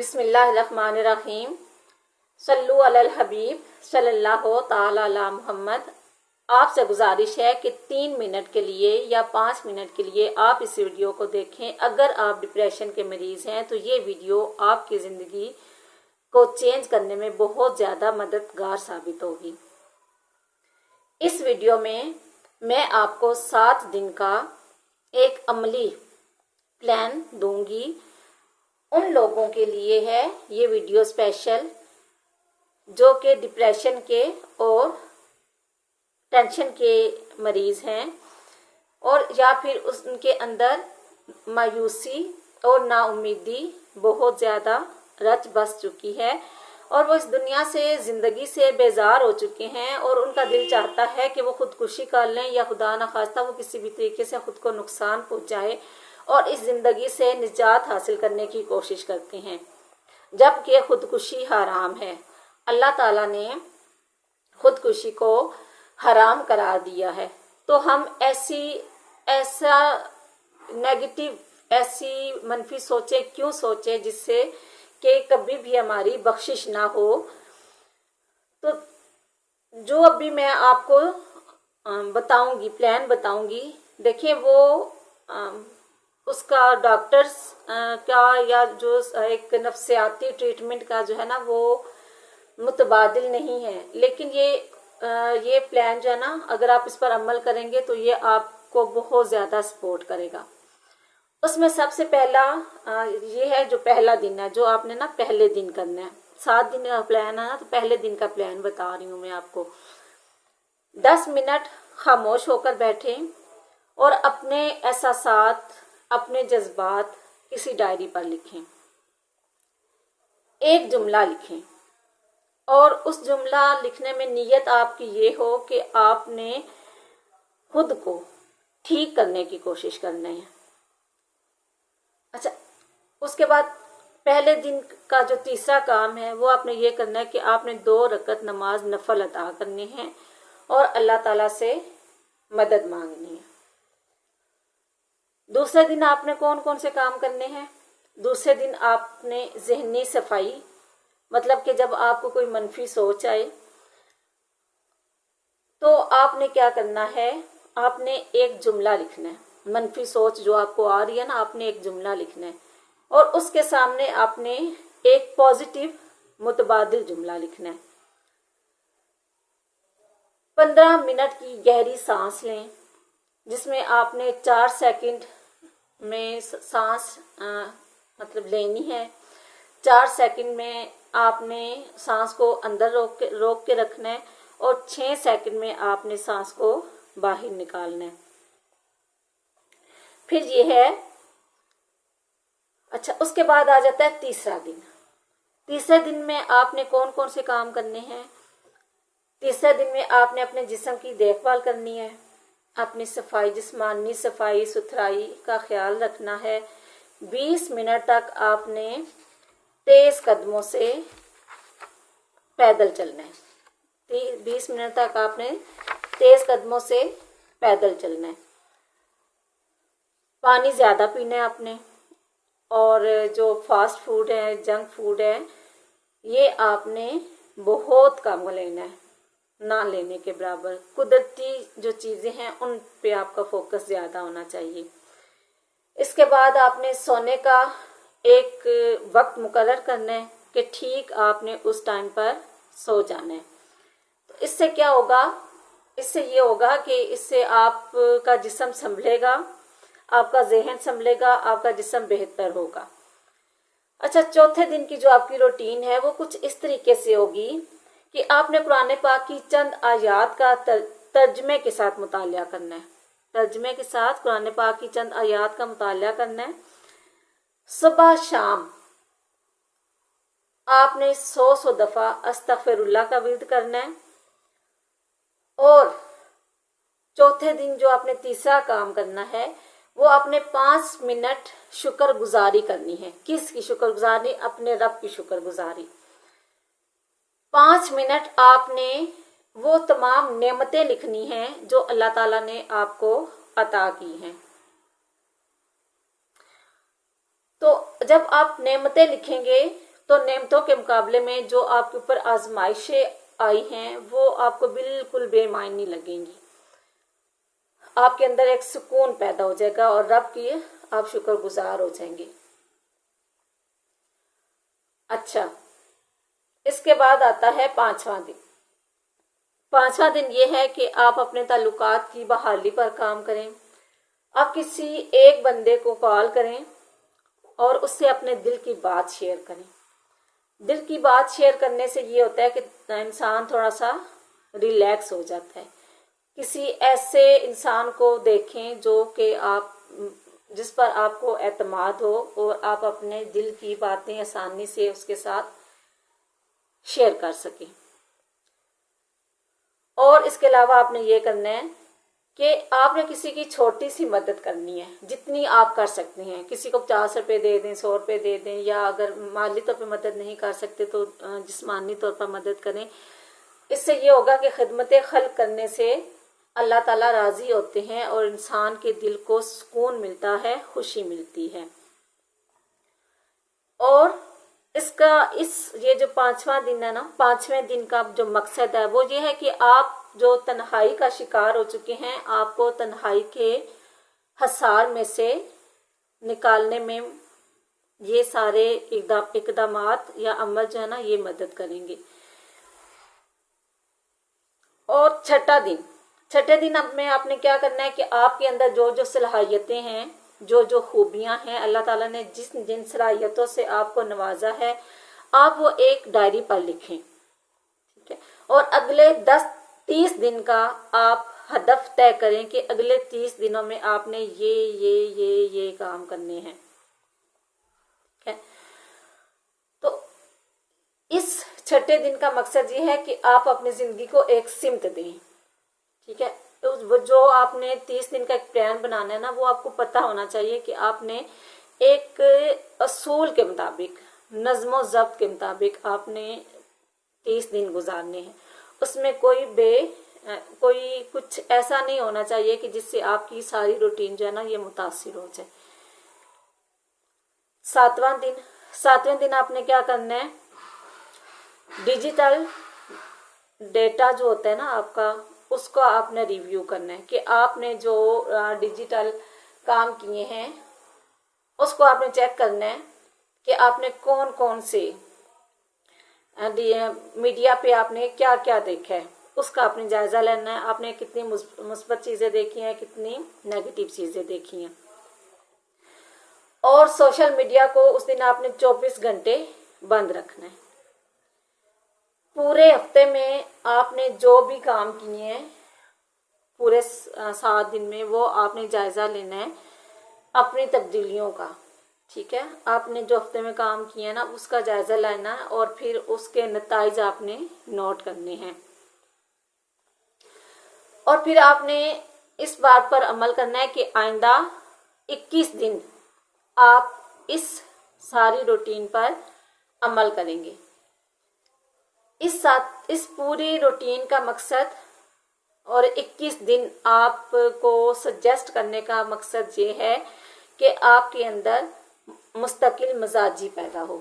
بسم اللہ الرحمن الرحیم صلو علی الحبیب صلی اللہ تعالی علی محمد۔ آپ سے گزارش ہے کہ 3 منٹ کے لیے یا 5 منٹ کے لیے آپ اس ویڈیو کو دیکھیں۔ اگر آپ ڈپریشن کے مریض ہیں تو یہ ویڈیو آپ کی زندگی کو چینج کرنے میں بہت زیادہ مددگار ثابت ہوگی۔ اس ویڈیو میں آپ کو 7 دن کا ایک عملی پلان دوں گی۔ ان لوگوں کے لیے ہے یہ ویڈیو اسپیشل جو کہ ڈپریشن کے اور ٹینشن کے مریض ہیں، اور یا پھر ان کے اندر مایوسی اور نا امیدی بہت زیادہ رچ بس چکی ہے، اور وہ اس دنیا سے زندگی سے بیزار ہو چکے ہیں، اور ان کا دل چاہتا ہے کہ وہ خودکشی کر لیں یا خدا نخواستہ وہ کسی بھی طریقے سے خود کو نقصان پہنچائے اور اس زندگی سے نجات حاصل کرنے کی کوشش کرتے ہیں، جبکہ خودکشی حرام ہے۔ اللہ تعالیٰ نے خودکشی کو حرام قرار دیا ہے، تو ہم ایسا نیگیٹو ایسی منفی سوچیں کیوں سوچیں جس سے کہ کبھی بھی ہماری بخشش نہ ہو۔ تو جو ابھی میں آپ کو بتاؤں گی، پلان بتاؤں گی، دیکھیں وہ اس کا ڈاکٹرز کا یا جو ایک نفسیاتی ٹریٹمنٹ کا جو ہے نا وہ متبادل نہیں ہے، لیکن یہ پلان جو ہے نا اگر آپ اس پر عمل کریں گے تو یہ آپ کو بہت زیادہ سپورٹ کرے گا۔ اس میں سب سے پہلا یہ ہے جو پہلا دن ہے، جو آپ نے نا پہلے دن کرنا ہے۔ 7 دن کا پلان ہے نا، تو پہلے دن کا پلان بتا رہی ہوں میں آپ کو۔ 10 منٹ خاموش ہو کر بیٹھیں اور اپنے احساسات، اپنے جذبات کسی ڈائری پر لکھیں۔ ایک جملہ لکھیں، اور اس جملہ لکھنے میں نیت آپ کی یہ ہو کہ آپ نے خود کو ٹھیک کرنے کی کوشش کرنی ہے۔ اچھا، اس کے بعد پہلے دن کا جو تیسرا کام ہے وہ آپ نے یہ کرنا ہے کہ آپ نے 2 رکعت نماز نفل ادا کرنی ہے اور اللہ تعالیٰ سے مدد مانگنی ہے۔ دوسرے دن آپ نے کون سے کام کرنے ہیں؟ دوسرے دن آپ نے ذہنی صفائی، مطلب کہ جب آپ کو کوئی منفی سوچ آئے تو آپ نے کیا کرنا ہے، آپ نے ایک جملہ لکھنا ہے۔ منفی سوچ جو آپ کو آ رہی ہے نا، آپ نے ایک جملہ لکھنا ہے، اور اس کے سامنے آپ نے ایک پازیٹیو متبادل جملہ لکھنا ہے۔ 15 منٹ کی گہری سانس لیں، جس میں آپ نے 4 سیکنڈ میں سانس مطلب لینی ہے، 4 سیکنڈ میں آپ نے سانس کو اندر روک کے رکھنا ہے، اور 6 سیکنڈ میں آپ نے سانس کو باہر نکالنا ہے۔ پھر یہ ہے، اچھا اس کے بعد آ جاتا ہے تیسرا دن۔ تیسرے دن میں آپ نے کون سے کام کرنے ہیں؟ تیسرے دن میں آپ نے اپنے جسم کی دیکھ بھال کرنی ہے، اپنی صفائی، جسمانی صفائی ستھرائی کا خیال رکھنا ہے۔ 20 منٹ تک آپ نے تیز قدموں سے پیدل چلنا ہے۔ 20 منٹ تک آپ نے تیز قدموں سے پیدل چلنا ہے۔ پانی زیادہ پینا ہے آپ نے، اور جو فاسٹ فوڈ ہے، جنک فوڈ ہے، یہ آپ نے بہت کم لینا ہے، نہ لینے کے برابر۔ قدرتی جو چیزیں ہیں ان پہ آپ کا فوکس زیادہ ہونا چاہیے۔ اس کے بعد آپ نے سونے کا ایک وقت مقرر کرنا ہے کہ ٹھیک آپ نے اس ٹائم پر سو جانا ہے۔ تو اس سے کیا ہوگا؟ اس سے یہ ہوگا کہ اس سے آپ کا جسم سنبھلے گا، آپ کا ذہن سنبھلے گا، آپ کا جسم بہتر ہوگا۔ اچھا، چوتھے دن کی جو آپ کی روٹین ہے وہ کچھ اس طریقے سے ہوگی کہ آپ نے قرآن پاک کی چند آیات کا ترجمے کے ساتھ مطالعہ کرنا ہے۔ ترجمے کے ساتھ قرآن پاک کی چند آیات کا مطالعہ کرنا ہے۔ صبح شام آپ نے 100 دفعہ استغفر اللہ کا ورد کرنا ہے، اور چوتھے دن جو آپ نے تیسرا کام کرنا ہے وہ آپ نے 5 منٹ شکر گزاری کرنی ہے۔ کس کی شکر گزاری؟ اپنے رب کی شکر گزاری۔ 5 منٹ آپ نے وہ تمام نعمتیں لکھنی ہیں جو اللہ تعالیٰ نے آپ کو عطا کی ہیں۔ تو جب آپ نعمتیں لکھیں گے تو نعمتوں کے مقابلے میں جو آپ کے اوپر آزمائشیں آئی ہیں وہ آپ کو بالکل بے معنی لگیں گی. آپ کے اندر ایک سکون پیدا ہو جائے گا اور رب کی آپ شکر گزار ہو جائیں گے. اچھا، اس کے بعد آتا ہے 5واں دن. 5واں دن یہ ہے کہ آپ اپنے تعلقات کی بحالی پر کام کریں. آپ کسی ایک بندے کو کال کریں اور اس سے اپنے دل کی بات شیئر کریں. دل کی بات شیئر کرنے سے یہ ہوتا ہے کہ انسان تھوڑا سا ریلیکس ہو جاتا ہے. کسی ایسے انسان کو دیکھیں جو کہ جس پر آپ کو اعتماد ہو اور آپ اپنے دل کی باتیں آسانی سے اس کے ساتھ شیئر کر سکیں. اور اس کے علاوہ آپ نے یہ کرنا ہے کہ آپ نے کسی کی چھوٹی سی مدد کرنی ہے جتنی آپ کر سکتے ہیں. کسی کو 50 روپے دے دیں، 100 روپے دے دیں، یا اگر مالی طور پہ مدد نہیں کر سکتے تو جسمانی طور پر مدد کریں. اس سے یہ ہوگا کہ خدمت خلق کرنے سے اللہ تعالیٰ راضی ہوتے ہیں اور انسان کے دل کو سکون ملتا ہے، خوشی ملتی ہے. اور یہ جو 5واں دن ہے نا، 5ویں دن کا جو مقصد ہے وہ یہ ہے کہ آپ جو تنہائی کا شکار ہو چکے ہیں، آپ کو تنہائی کے حصار میں سے نکالنے میں یہ سارے اقدامات یا عمل جو ہے نا یہ مدد کریں گے. اور چھٹے دن میں آپ نے کیا کرنا ہے کہ آپ کے اندر جو جو صلاحیتیں ہیں، جو جو خوبیاں ہیں، اللہ تعالیٰ نے جن صلاحیتوں سے آپ کو نوازا ہے، آپ وہ ایک ڈائری پر لکھیں. ٹھیک ہے، اور اگلے 30 دن کا آپ ہدف طے کریں کہ اگلے 30 دنوں میں آپ نے یہ کام کرنے ہیں. ٹھیک ہے، تو اس چھٹے دن کا مقصد یہ ہے کہ آپ اپنی زندگی کو ایک سمت دیں. ٹھیک ہے، وہ جو آپ نے 30 دن کا ایک پلان بنانا ہے نا، وہ آپ کو پتہ ہونا چاہیے کہ آپ نے ایک اصول کے مطابق، نظم و ضبط کے مطابق آپ نے 30 دن گزارنے ہیں. اس میں کوئی کچھ ایسا نہیں ہونا چاہیے کہ جس سے آپ کی ساری روٹین جو ہے نا یہ متاثر ہو جائے. 7واں دن آپ نے کیا کرنا ہے، ڈیجیٹل ڈیٹا جو ہوتا ہے نا آپ کا، اس کو آپ نے ریویو کرنا ہے کہ آپ نے جو ڈیجیٹل کام کیے ہیں اس کو آپ نے چیک کرنا ہے کہ آپ نے کون سے میڈیا پہ آپ نے کیا کیا دیکھا ہے، اس کا آپ نے جائزہ لینا ہے. آپ نے کتنی مثبت چیزیں دیکھی ہیں، کتنی نیگیٹو چیزیں دیکھی ہیں. اور سوشل میڈیا کو اس دن آپ نے 24 گھنٹے بند رکھنا ہے. پورے ہفتے میں آپ نے جو بھی کام کیے ہیں پورے 7 دن میں، وہ آپ نے جائزہ لینا ہے اپنی تبدیلیوں کا. ٹھیک ہے، آپ نے جو ہفتے میں کام کیے ہیں نا اس کا جائزہ لینا ہے اور پھر اس کے نتائج آپ نے نوٹ کرنے ہیں. اور پھر آپ نے اس بات پر عمل کرنا ہے کہ آئندہ 21 دن آپ اس ساری روٹین پر عمل کریں گے. اس پوری روٹین کا مقصد اور 21 دن آپ کو سجیسٹ کرنے کا مقصد یہ ہے کہ آپ کے اندر مستقل مزاجی پیدا ہو.